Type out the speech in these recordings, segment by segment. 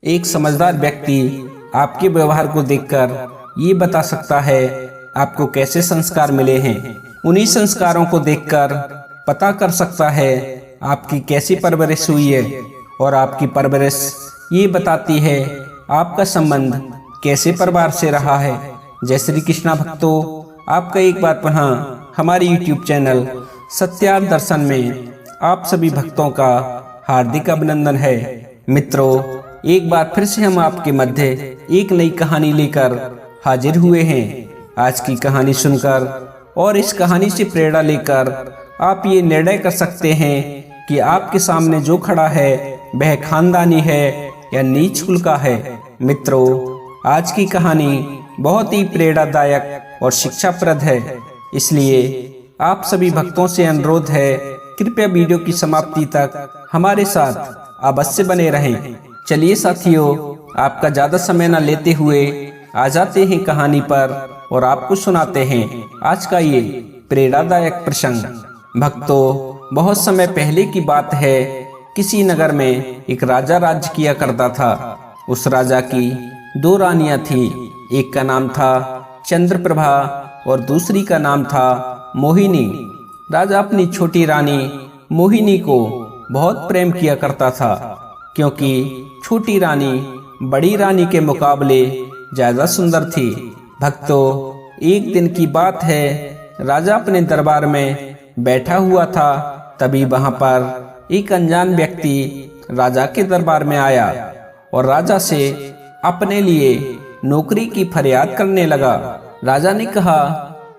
एक समझदार व्यक्ति आपके व्यवहार को देखकर ये बता सकता है आपको कैसे संस्कार मिले हैं। उन्हीं संस्कारों को देखकर पता कर सकता है आपकी कैसी परवरिश हुई है, और आपकी परवरिश ये बताती है आपका संबंध कैसे परिवार से रहा है। जय श्री कृष्णा भक्तों, आपका एक बार पुनः हमारे YouTube चैनल सत्यार्थ दर्शन में आप सभी भक्तों का हार्दिक अभिनंदन है। मित्रों, एक बार फिर से हम आपके मध्य एक नई कहानी लेकर हाजिर हुए हैं। आज की कहानी सुनकर और इस कहानी से प्रेरणा लेकर आप ये निर्णय कर सकते हैं कि आपके सामने जो खड़ा है वह खानदानी है या नीच कुल का है। मित्रों, आज की कहानी बहुत ही प्रेरणादायक और शिक्षाप्रद है, इसलिए आप सभी भक्तों से अनुरोध है कृपया वीडियो की समाप्ति तक हमारे साथ अवश्य बने रहें। चलिए साथियों, आपका ज्यादा समय न लेते हुए आ जाते हैं कहानी पर और आपको सुनाते हैं आज का ये प्रेरणादायक प्रसंग। भक्तों, बहुत समय पहले की बात है। किसी नगर में एक राजा राज्य किया करता था। उस राजा की दो रानियां थी। एक का नाम था चंद्रप्रभा और दूसरी का नाम था मोहिनी। राजा अपनी छोटी रानी मोहिनी को बहुत प्रेम किया करता था, क्योंकि छोटी रानी बड़ी रानी के मुकाबले ज्यादा सुंदर थी। भक्तों, एक दिन की बात है, राजा अपने दरबार में बैठा हुआ था। तभी वहां पर एक अनजान व्यक्ति राजा के दरबार में आया और राजा से अपने लिए नौकरी की फरियाद करने लगा। राजा ने कहा,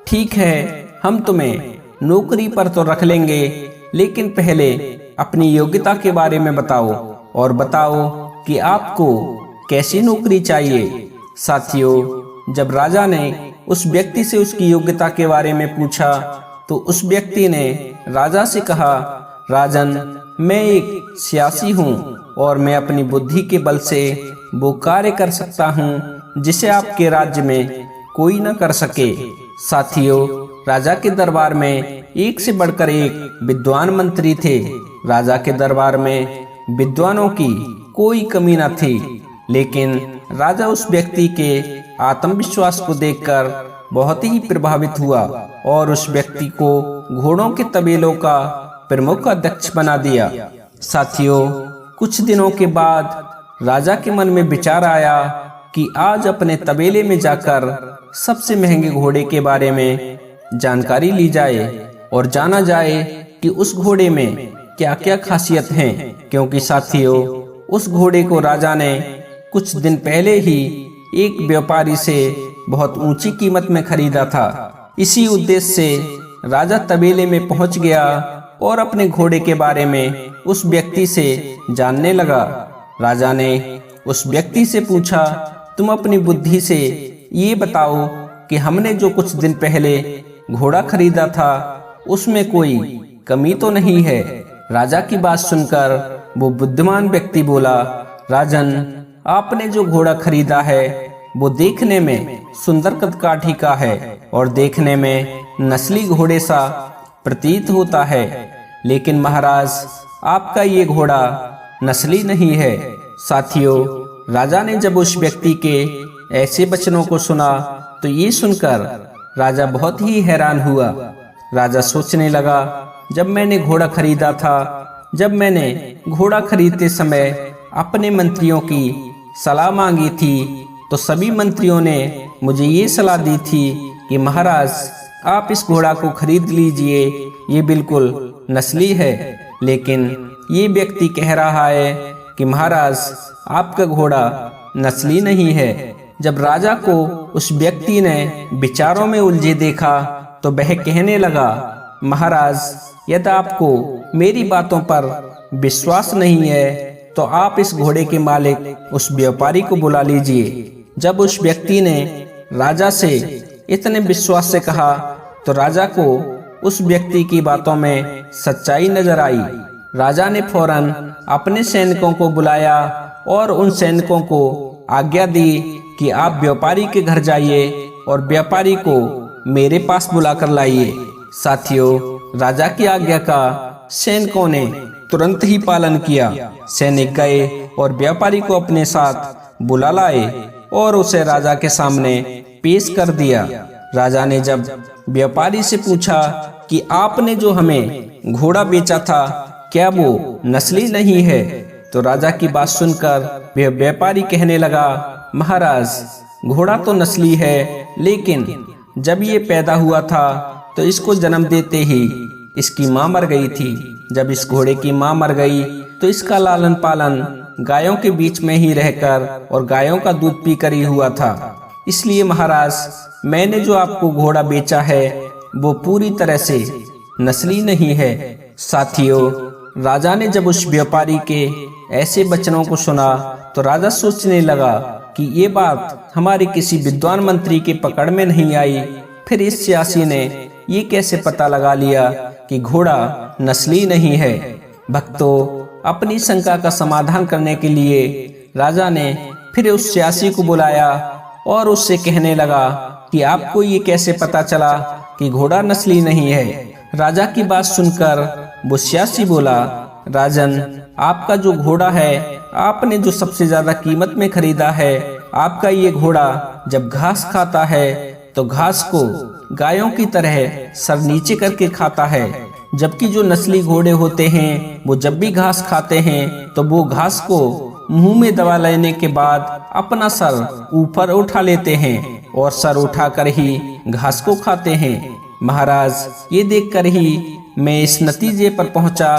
ठीक है, हम तुम्हें नौकरी पर तो रख लेंगे, लेकिन पहले अपनी योग्यता के बारे में बताओ और बताओ कि आपको कैसी नौकरी चाहिए। साथियों, जब राजा ने उस व्यक्ति से उसकी योग्यता के बारे में पूछा तो उस व्यक्ति ने राजा से कहा, राजन, मैं एक सियासी हूँ और मैं अपनी बुद्धि के बल से वो कार्य कर सकता हूँ जिसे आपके राज्य में कोई न कर सके। साथियों, राजा के दरबार में एक से बढ़कर एक विद्वान मंत्री थे। राजा के दरबार में विद्वानों की कोई कमी न थी, लेकिन राजा उस व्यक्ति के आत्मविश्वास को देखकर बहुत ही प्रभावित हुआ और उस व्यक्ति को घोड़ों के तबेलों का प्रमुख अध्यक्ष बना दिया। साथियों, कुछ दिनों के बाद राजा के मन में विचार आया कि आज अपने तबेले में जाकर सबसे महंगे घोड़े के बारे में जानकारी ली जाए और जाना जाए कि उस घोड़े में क्या क्या खासियत हैं, क्योंकि साथियों, उस घोड़े को राजा ने कुछ दिन पहले ही एक व्यापारी से बहुत ऊंची कीमत में खरीदा था। इसी उद्देश्य से राजा तबेले में पहुंच गया और अपने घोड़े के बारे में उस व्यक्ति से जानने लगा। राजा ने उस व्यक्ति से पूछा, तुम अपनी बुद्धि से ये बताओ कि हमने जो कुछ दिन पहले घोड़ा खरीदा था उसमें कोई कमी तो नहीं है। राजा की बात सुनकर वो बुद्धिमान व्यक्ति बोला, राजन, आपने जो घोड़ा खरीदा है वो देखने में सुंदर कदकाठी का है और देखने में नस्ली घोड़े सा प्रतीत होता है, लेकिन महाराज, आपका ये घोड़ा नस्ली नहीं है। साथियों, राजा ने जब उस व्यक्ति के ऐसे वचनों को सुना तो ये सुनकर राजा बहुत ही हैरान हुआ। राजा सोचने लगा, जब मैंने घोड़ा खरीदते समय अपने मंत्रियों की सलाह मांगी थी तो सभी मंत्रियों ने मुझे ये सलाह दी थी कि महाराज, आप इस घोड़ा को खरीद लीजिए, ये बिल्कुल नस्ली है। लेकिन ये व्यक्ति कह रहा है कि महाराज, आपका घोड़ा नस्ली नहीं है। जब राजा को उस व्यक्ति ने विचारों में उलझे देखा तो वह कहने लगा, महाराज, यदि आपको मेरी बातों पर विश्वास नहीं है तो आप इस घोड़े के मालिक उस व्यापारी को बुला लीजिए। जब उस व्यक्ति ने राजा से इतने विश्वास से कहा तो राजा को उस व्यक्ति की बातों में सच्चाई नजर आई। राजा ने फौरन अपने सैनिकों को बुलाया और उन सैनिकों को आज्ञा दी कि आप व्यापारी के घर जाइए और व्यापारी को मेरे पास बुला कर लाइए। साथियों, राजा की आज्ञा का सैनिकों ने तुरंत ही पालन किया। सैनिक गए और व्यापारी को अपने साथ बुला लाए और उसे राजा के सामने पेश कर दिया। राजा ने जब व्यापारी से पूछा कि आपने जो हमें घोड़ा बेचा था क्या वो नस्ली नहीं है, तो राजा की बात सुनकर वह व्यापारी कहने लगा, महाराज घोड़ा तो नस्ली है, लेकिन जब ये पैदा हुआ था तो इसको जन्म देते ही इसकी माँ मर गई थी। जब इस घोड़े की माँ मर गई तो इसका लालन पालन गायों के बीच में ही रहकर और गायों का दूध पीकर ही हुआ था। इसलिए महाराज मैंने जो आपको घोड़ा बेचा है वो पूरी तरह से नस्ली नहीं है। साथियों, राजा ने जब उस व्यापारी के ऐसे वचनों को सुना तो राजा सोचने लगा कि ये बात हमारे किसी विद्वान मंत्री के पकड़ में नहीं आई। फिर इस सियासी ने ये कैसे पता लगा लिया कि घोड़ा नस्ली नहीं है। भक्तों, अपनी शंका का समाधान करने के लिए राजा ने फिर उस सियासी को बुलाया और उससे कहने लगा कि आपको ये कैसे पता चला कि घोड़ा नस्ली नहीं है। राजा की बात सुनकर वो सियासी बोला, राजन आपका जो घोड़ा है आपने जो सबसे ज्यादा कीमत में खरीदा है, आपका ये घोड़ा जब घास खाता है तो घास को गायों की तरह सर नीचे करके खाता है, जबकि जो नस्ली घोड़े होते हैं वो जब भी घास खाते हैं तो वो घास को मुंह में दबा लेने के बाद अपना सर ऊपर उठा लेते हैं और सर उठाकर ही घास को खाते हैं। महाराज ये देखकर ही मैं इस नतीजे पर पहुंचा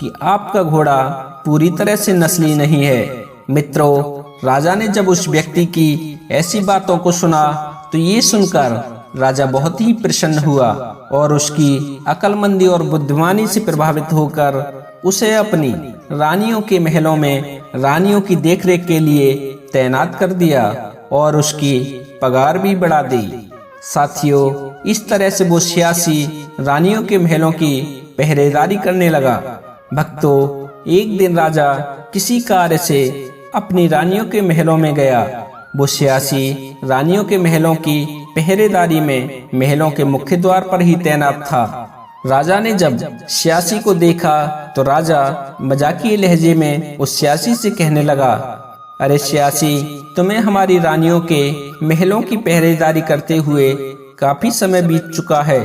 कि आपका घोड़ा पूरी तरह से नस्ली नहीं है। मित्रों, राजा ने जब उस व्यक्ति की ऐसी बातों को सुना तो ये सुनकर राजा बहुत ही प्रसन्न हुआ और उसकी अक्लमंदी और बुद्धिमानी से प्रभावित होकर उसे अपनी रानियों के महलों में रानियों की देखरेख के लिए तैनात कर दिया और उसकी पगार भी बढ़ा दी। साथियों, इस तरह से वो सियासी रानियों के महलों की पहरेदारी करने लगा। भक्तों, एक दिन राजा किसी कार्य से अपनी रानियों के महलों में गया। वो सियासी रानियों के महलों की पहरेदारी में महलों के मुख्य द्वार पर ही तैनात था। राजा ने जब सियासी को देखा तो राजा मजाकिये लहजे में उस सियासी से कहने लगा, अरे सियासी, तुम्हें हमारी रानियों के महलों की पहरेदारी करते हुए काफी समय बीत चुका है।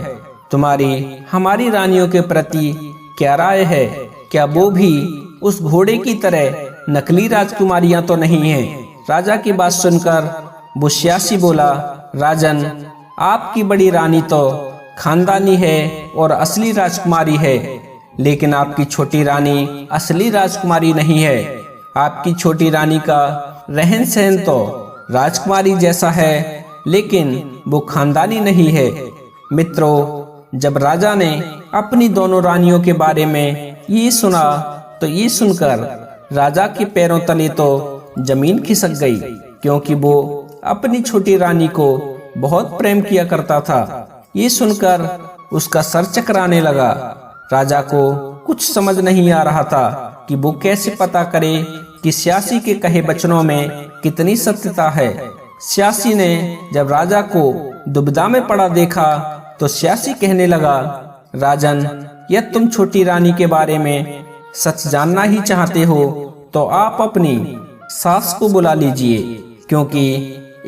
तुम्हारी हमारी रानियों के प्रति क्या राय है? क्या वो भी उस घोड़े की तरह नकली राजकुमारियां तो नहीं हैं? राजा की बात सुनकर वो सियासी बोला, राजन आपकी बड़ी रानी तो खानदानी है और असली राजकुमारी है, लेकिन आपकी छोटी रानी असली राजकुमारी नहीं है। आपकी छोटी रानी का रहन सहन तो राजकुमारी जैसा है, लेकिन वो खानदानी नहीं है। मित्रों, जब राजा ने अपनी दोनों रानियों के बारे में ये सुना तो ये सुनकर राजा के पैरों तले तो जमीन खिसक गई, क्योंकि वो अपनी छोटी रानी को बहुत प्रेम किया करता था। ये सुनकर उसका सर चकराने लगा। राजा को कुछ समझ नहीं आ रहा था कि वो कैसे पता करे कि सियासी के कहे वचनों में कितनी सत्यता है। सियासी ने जब राजा को दुविधा में पड़ा देखा तो सियासी कहने लगा, राजन, यदि तुम छोटी रानी के बारे में सच जानना ही चाहते हो तो आप अपनी सास को बुला लीजिए, क्योंकि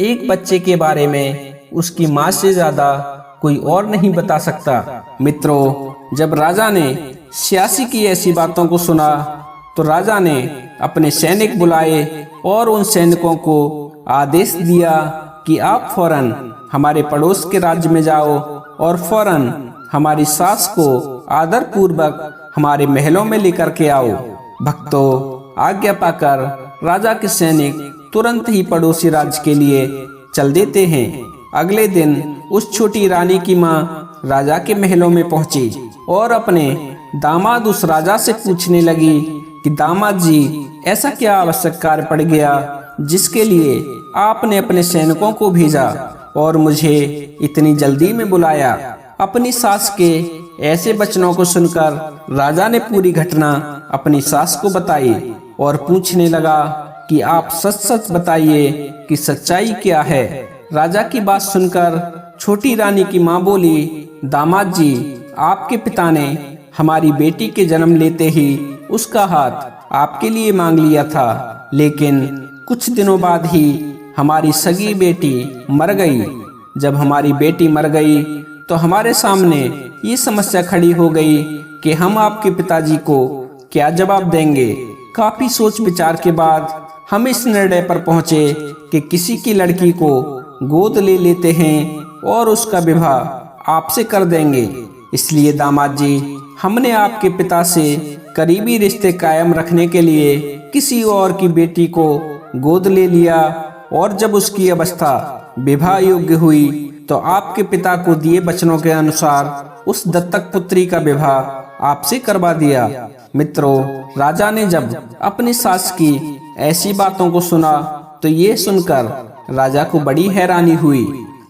एक बच्चे के बारे में उसकी माँ से ज्यादा कोई और नहीं बता सकता। मित्रों, जब राजा ने सियासी की ऐसी बातों को सुना तो राजा ने अपने सैनिक बुलाए और उन सैनिकों को आदेश दिया कि आप फौरन हमारे पड़ोस के राज्य में जाओ और फौरन हमारी सास को आदर पूर्वक हमारे महलों में लेकर के आओ। भक्तों, आज्ञा पाकर राजा के सैनिक तुरंत ही पड़ोसी राज्य के लिए चल देते हैं। अगले दिन उस छोटी रानी की माँ राजा के महलों में पहुंची और अपने दामाद उस राजा से पूछने लगी कि दामाद जी, ऐसा क्या आवश्यक कार्य पड़ गया जिसके लिए आपने अपने सैनिकों को भेजा और मुझे इतनी जल्दी में बुलाया। अपनी सास के ऐसे वचनों को सुनकर राजा ने पूरी घटना अपनी सास को बताई और पूछने लगा कि आप सच सच बताइए कि सच्चाई क्या है। राजा की बात सुनकर छोटी रानी की माँ बोली, दामाद जी, आपके पिता ने हमारी बेटी के जन्म लेते ही उसका हाथ आपके लिए मांग लिया था, लेकिन कुछ दिनों बाद ही हमारी सगी बेटी मर गई। जब हमारी बेटी मर गई तो हमारे सामने ये समस्या खड़ी हो गई कि हम आपके पिताजी को क्या जवाब देंगे। काफी सोच विचार के बाद हम इस निर्णय पर पहुंचे कि किसी की लड़की को गोद ले लेते हैं और उसका विवाह आपसे कर देंगे। इसलिए दामाद जी, हमने आपके पिता से करीबी रिश्ते कायम रखने के लिए किसी और की बेटी को गोद ले लिया और जब उसकी अवस्था विवाह योग्य हुई तो आपके पिता को दिए वचनों के अनुसार उस दत्तक पुत्री का विवाह आपसे करवा दिया। मित्रों, राजा ने जब अपनी सास की ऐसी बातों को सुना तो ये सुनकर राजा को बड़ी हैरानी हुई।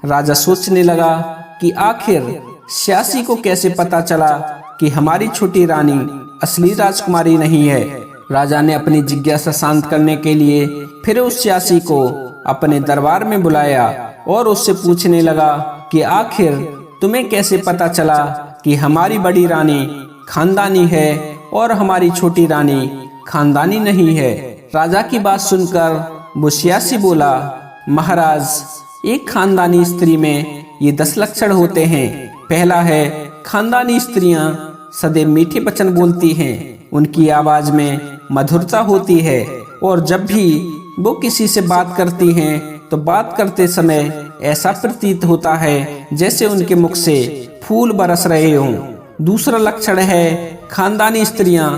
राजा सोचने लगा कि आखिर स्यासी को कैसे पता चला कि हमारी छोटी रानी असली राजकुमारी नहीं है। राजा ने अपनी जिज्ञासा शांत करने के लिए फिर उस स्यासी को अपने दरबार में बुलाया और उससे पूछने लगा कि आखिर तुम्हें कैसे पता चला कि हमारी बड़ी रानी खानदानी है और हमारी छोटी रानी खानदानी नहीं है। राजा की बात सुनकर वो स्यासी बोला, महाराज, एक खानदानी स्त्री में ये 10 लक्षण होते हैं। पहला है, खानदानी स्त्रियां सदैव मीठे वचन बोलती हैं, उनकी आवाज में मधुरता होती है और जब भी वो किसी से बात करती हैं तो बात करते समय ऐसा प्रतीत होता है जैसे उनके मुख से फूल बरस रहे हों। दूसरा लक्षण है, खानदानी स्त्रियां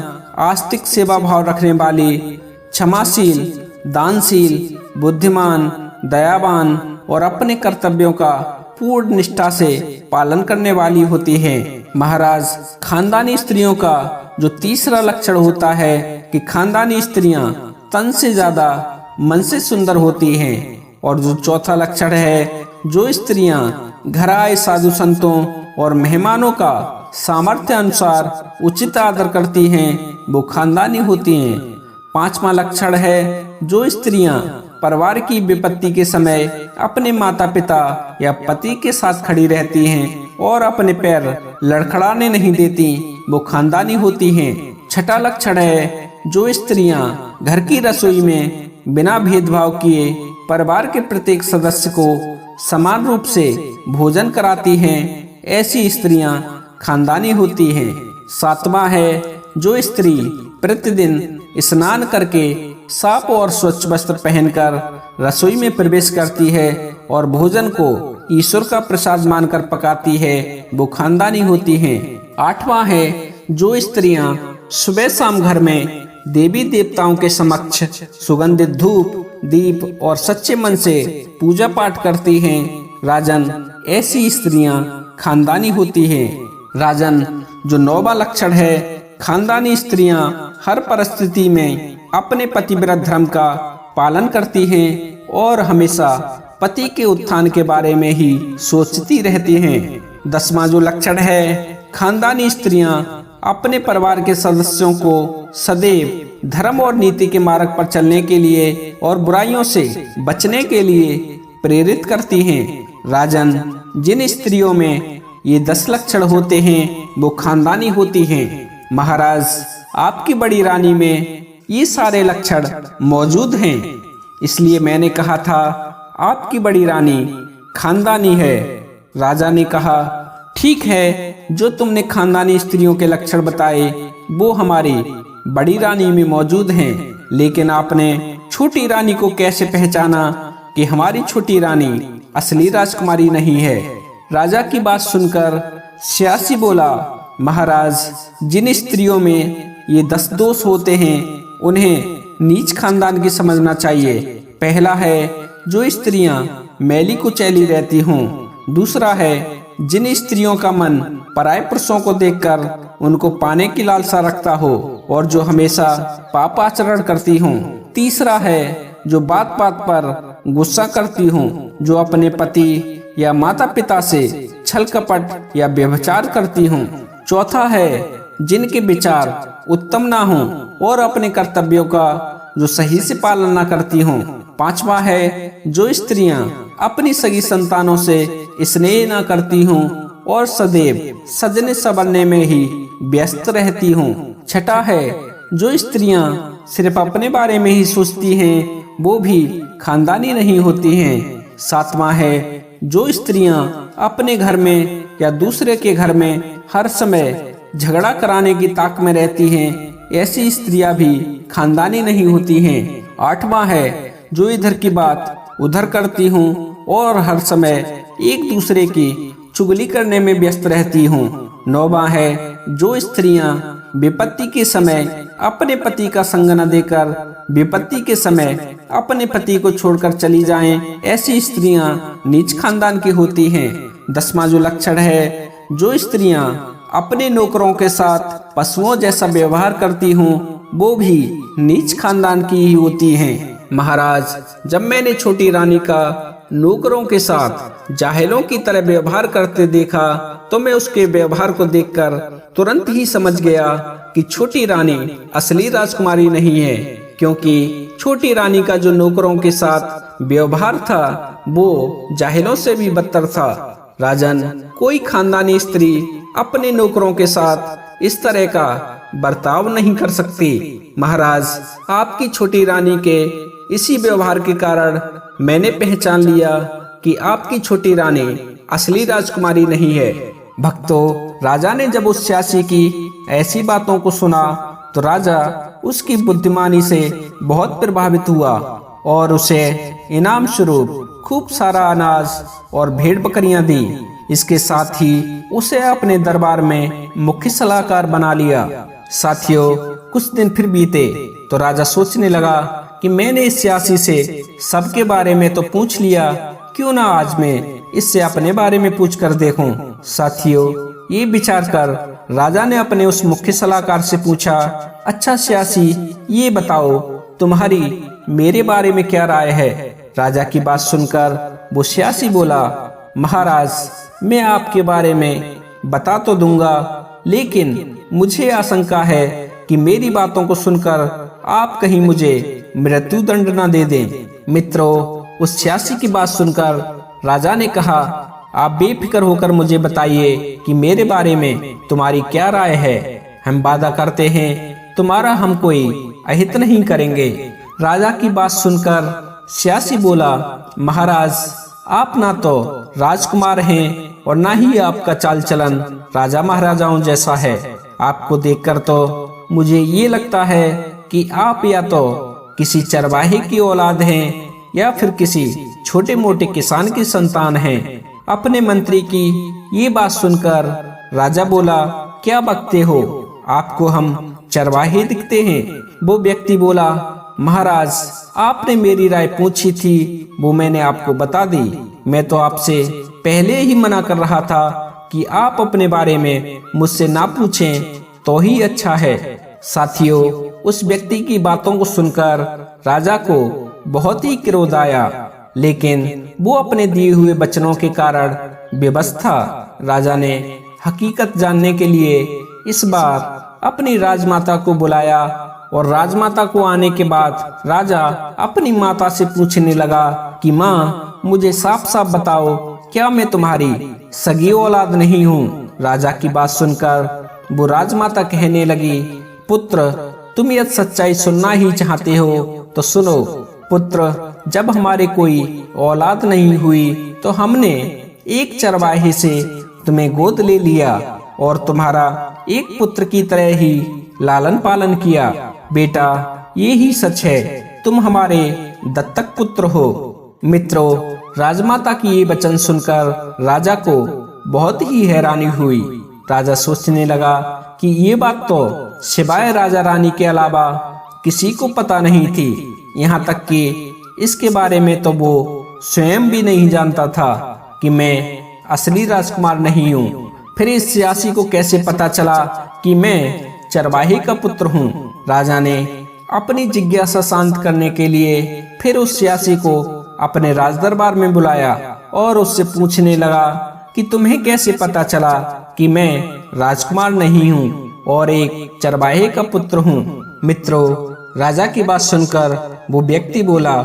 आस्तिक सेवा भाव रखने वाली, क्षमाशील, दानशील, बुद्धिमान, दयावान और अपने कर्तव्यों का पूर्ण निष्ठा से पालन करने वाली होती हैं। महाराज, खानदानी स्त्रियों का जो तीसरा लक्षण होता है कि खानदानी स्त्रियां तन से ज्यादा मन से सुंदर होती हैं और जो चौथा लक्षण है, जो स्त्रियां घर आए साधु संतों और मेहमानों का सामर्थ्य अनुसार उचित आदर करती हैं, वो खानदानी होती हैं। पांचवा लक्षण है, जो स्त्रियां परिवार की विपत्ति के समय अपने माता पिता या पति के साथ खड़ी रहती हैं और अपने पैर लड़खड़ाने नहीं देती, वो खानदानी होती हैं। छठा लक्षण है, जो स्त्रियां घर की रसोई में बिना भेदभाव किए परिवार के प्रत्येक सदस्य को समान रूप से भोजन कराती हैं, ऐसी स्त्रियां खानदानी होती हैं। सातवां है, जो स्त्री प्रतिदिन स्नान करके साफ और स्वच्छ वस्त्र पहनकर रसोई में प्रवेश करती है और भोजन को ईश्वर का प्रसाद मानकर पकाती है, वो खानदानी होती हैं। आठवां है, जो स्त्रियां सुबह शाम घर में देवी देवताओं के समक्ष सुगंधित धूप, दीप और सच्चे मन से पूजा पाठ करती हैं, राजन, ऐसी स्त्रियां खानदानी होती हैं। राजन, जो 9वां लक्षण है, खानदानी स्त्रियां हर परिस्थिति में अपने पतिव्रत धर्म का पालन करती हैं और हमेशा पति के उत्थान के बारे में ही सोचती रहती हैं। 10वां जो लक्षण है, खानदानी स्त्रियां अपने परिवार के सदस्यों को सदैव धर्म और नीति के मार्ग पर चलने के लिए और बुराइयों से बचने के लिए प्रेरित करती हैं। राजन, जिन स्त्रियों में ये 10 लक्षण होते हैं वो खानदानी होती हैं। महाराज, आपकी बड़ी रानी में ये सारे लक्षण मौजूद हैं, इसलिए मैंने कहा था आपकी बड़ी रानी खानदानी है। राजा ने कहा, ठीक है, जो तुमने खानदानी स्त्रियों के लक्षण बताए वो हमारी बड़ी रानी में मौजूद हैं, लेकिन आपने छोटी रानी को कैसे पहचाना कि हमारी छोटी रानी असली राजकुमारी नहीं है? राजा की बात सुनकर स्यासी बोला, महाराज, जिन स्त्रियों में ये 10 दोष होते हैं उन्हें नीच खानदान की समझना चाहिए। पहला है, जो स्त्रियां मैली कुचैली रहती हों। दूसरा है, जिन स्त्रियों का मन पराये पुरुषों को देखकर उनको पाने की लालसा रखता हो और जो हमेशा पाप आचरण करती हों। तीसरा है, जो बात बात पर गुस्सा करती हों, जो अपने पति या माता पिता से छल कपट या व्यभिचार करती हों। चौथा है, जिनके विचार उत्तम ना हों और अपने कर्तव्यों का जो सही से पालन न करती हों। पांचवा है, जो स्त्रियां अपनी सगी संतानों से स्नेह न करती हों और सदैव सजने संवरने में ही व्यस्त रहती हों। छठा है, जो स्त्रियां सिर्फ अपने बारे में ही सोचती हैं, वो भी खानदानी नहीं होती हैं। 7वां है, जो स्त्रियां अपने घर में या दूसरे के घर में हर समय झगड़ा कराने की ताक में रहती हैं, ऐसी स्त्रियां भी खानदानी नहीं होती हैं। 8वां है, जो इधर की बात उधर करती हूँ और हर समय एक दूसरे की चुगली करने में व्यस्त रहती हूँ। 9वां है, जो स्त्रियां विपत्ति के समय अपने पति का संग न देकर विपत्ति के समय अपने पति को छोड़कर चली जाएं, ऐसी स्त्रियां नीच खानदान की होती हैं। 10वां जो लक्षण है, जो स्त्रियां अपने नौकरों के साथ पशुओं जैसा व्यवहार करती हूँ, वो भी नीच खानदान की ही होती हैं। महाराज, जब मैंने छोटी रानी का नौकरों के साथ जाहिलों की तरह व्यवहार करते देखा तो मैं उसके व्यवहार को देखकर तुरंत ही समझ गया कि छोटी रानी असली राजकुमारी नहीं है, क्योंकि छोटी रानी का जो नौकरों के साथ व्यवहार था वो जाहिलों से भी बदतर था। राजन, कोई खानदानी स्त्री अपने नौकरों के साथ इस तरह का बर्ताव नहीं कर सकती। महाराज, आपकी छोटी रानी के इसी व्यवहार के कारण मैंने पहचान लिया कि आपकी छोटी रानी असली राजकुमारी नहीं है। भक्तों, राजा ने जब उस स्यासी की ऐसी बातों को सुना तो राजा उसकी बुद्धिमानी से बहुत प्रभावित हुआ और उसे इनाम स्वरूप खूब सारा अनाज और भेड़ बकरियां दी। इसके साथ ही उसे अपने दरबार में मुख्य सलाहकार बना लिया। साथियों, कुछ दिन फिर बीते तो राजा सोचने लगा कि मैंने इस सियासी से सबके बारे में तो पूछ लिया, क्यों ना आज मैं इससे अपने बारे में पूछ कर देखूं। साथियों, ये विचार कर राजा ने अपने उस मुख्य सलाहकार से पूछा, अच्छा सियासी, ये बताओ तुम्हारी मेरे बारे में क्या राय है। राजा की बात सुनकर वो सियासी बोला, महाराज, मैं आपके बारे में बता तो दूंगा, लेकिन मुझे आशंका है कि मेरी बातों को सुनकर आप कहीं मुझे मृत्यु दंड न दे दें। मित्रों, उस सियासी की बात सुनकर राजा ने कहा, आप बेफिक्र होकर मुझे बताइए कि मेरे बारे में तुम्हारी क्या राय है। हम वादा करते हैं तुम्हारा हम कोई अहित नहीं करेंगे। राजा की बात सुनकर सियासी बोला, महाराज, आप ना तो राजकुमार हैं और ना ही आपका चाल चलन राजा महाराजाओं जैसा है। आपको देखकर तो मुझे ये लगता है कि आप या तो किसी चरवाहे की औलाद हैं या फिर किसी छोटे मोटे किसान की संतान हैं। अपने मंत्री की ये बात सुनकर राजा बोला, क्या बकते हो, आपको हम चरवाहे दिखते हैं। वो व्यक्ति बोला, महाराज, आपने मेरी राय पूछी थी, वो मैंने आपको बता दी। मैं तो आपसे पहले ही मना कर रहा था कि आप अपने बारे में मुझसे ना पूछें तो ही अच्छा है। साथियों, उस व्यक्ति की बातों को सुनकर राजा को बहुत ही क्रोध आया, लेकिन वो अपने दिए हुए वचनों के कारण बेबस था। राजा ने हकीकत जानने के लिए इस बार अपनी राजमाता को बुलाया और राजमाता को आने के बाद राजा अपनी माता से पूछने लगा कि माँ, मुझे साफ साफ बताओ, क्या मैं तुम्हारी सगी औलाद नहीं हूँ। राजा की बात सुनकर वो राजमाता कहने लगी, पुत्र, तुम यह सच्चाई सुनना ही चाहते हो तो सुनो। पुत्र, जब हमारे कोई औलाद नहीं हुई तो हमने एक चरवाहे से तुम्हें गोद ले लिया और तुम्हारा एक पुत्र की तरह ही लालन पालन किया। बेटा, ये ही सच है, तुम हमारे दत्तक पुत्र हो। मित्रों, राजमाता की ये वचन सुनकर राजा को बहुत ही हैरानी हुई। राजा सोचने लगा कि ये बात तो सिवाय राजा रानी के अलावा किसी को पता नहीं थी। यहाँ तक कि इसके बारे में तो वो स्वयं भी नहीं जानता था कि मैं असली राजकुमार नहीं हूँ। फिर इस सियासी को कैसे पता चला कि मैं चरवाहे का पुत्र हूँ। राजा ने अपनी जिज्ञासा शांत करने के लिए फिर उस सियासी को अपने राजदरबार में बुलाया और उससे पूछने लगा कि तुम्हें कैसे पता चला कि मैं राजकुमार नहीं हूँ और एक चरवाहे का पुत्र हूँ। मित्रों, राजा की बात सुनकर वो व्यक्ति बोला,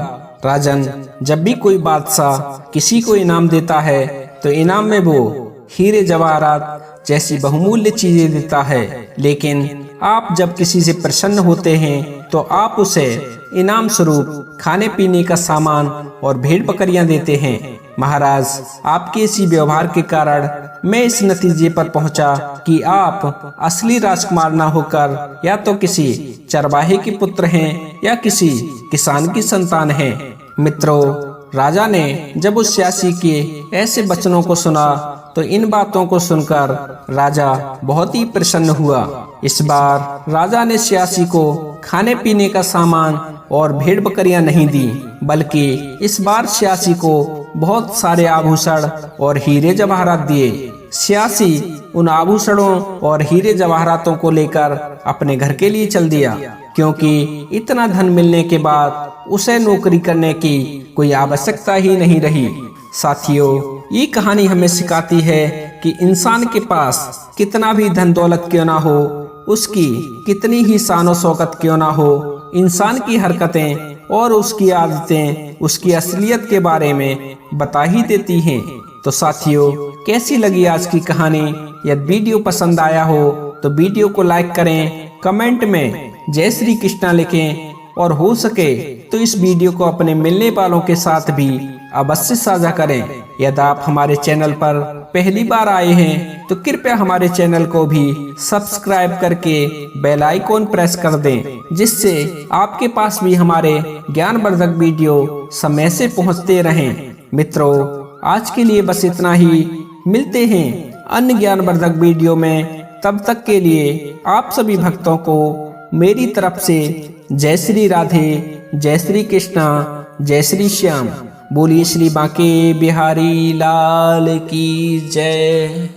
राजन, जब भी कोई बादशाह किसी को इनाम देता है तो इनाम में वो हीरे जवाहरात जैसी बहुमूल्य चीजें देता है, लेकिन आप जब किसी से प्रसन्न होते हैं तो आप उसे इनाम स्वरूप खाने पीने का सामान और भेड़ बकरियां देते हैं। महाराज, आपके इसी व्यवहार के कारण मैं इस नतीजे पर पहुंचा कि आप असली राजकुमार न होकर या तो किसी चरवाहे के पुत्र हैं या किसी किसान की संतान हैं। मित्रों, राजा ने जब उस स्यासी के ऐसे वचनों को सुना तो इन बातों को सुनकर राजा बहुत ही प्रसन्न हुआ। इस बार राजा ने स्यासी को खाने पीने का सामान और भेड़ बकरियां नहीं दी, बल्कि इस बार स्यासी को बहुत सारे आभूषण और हीरे जवाहरात दिए। स्यासी उन आभूषणों और हीरे जवाहरातों को लेकर अपने घर के लिए चल दिया, क्योंकि इतना धन मिलने के बाद उसे नौकरी करने की कोई आवश्यकता ही नहीं रही। साथियों, ये कहानी हमें सिखाती है कि इंसान के पास कितना भी धन दौलत क्यों ना हो, उसकी कितनी ही शान शौकत क्यों ना हो, इंसान की हरकतें और उसकी आदतें उसकी असलियत के बारे में बता ही देती हैं। तो साथियों, कैसी लगी आज की कहानी? यदि वीडियो पसंद आया हो तो वीडियो को लाइक करें, कमेंट में जय श्री कृष्णा लिखें और हो सके तो इस वीडियो को अपने मिलने वालों के साथ भी अवश्य साझा करें। यदि आप हमारे चैनल पर पहली बार आए हैं तो कृपया हमारे चैनल को भी सब्सक्राइब करके बेल आइकॉन प्रेस कर दें, जिससे आपके पास भी हमारे ज्ञानवर्धक वीडियो समय से पहुंचते रहें। मित्रों, आज के लिए बस इतना ही। मिलते हैं अन्य ज्ञानवर्धक वीडियो में। तब तक के लिए आप सभी भक्तों को मेरी तरफ से जय श्री राधे, जय श्री कृष्णा, जय श्री श्याम। बोलिए श्री बांके बिहारी लाल की जय।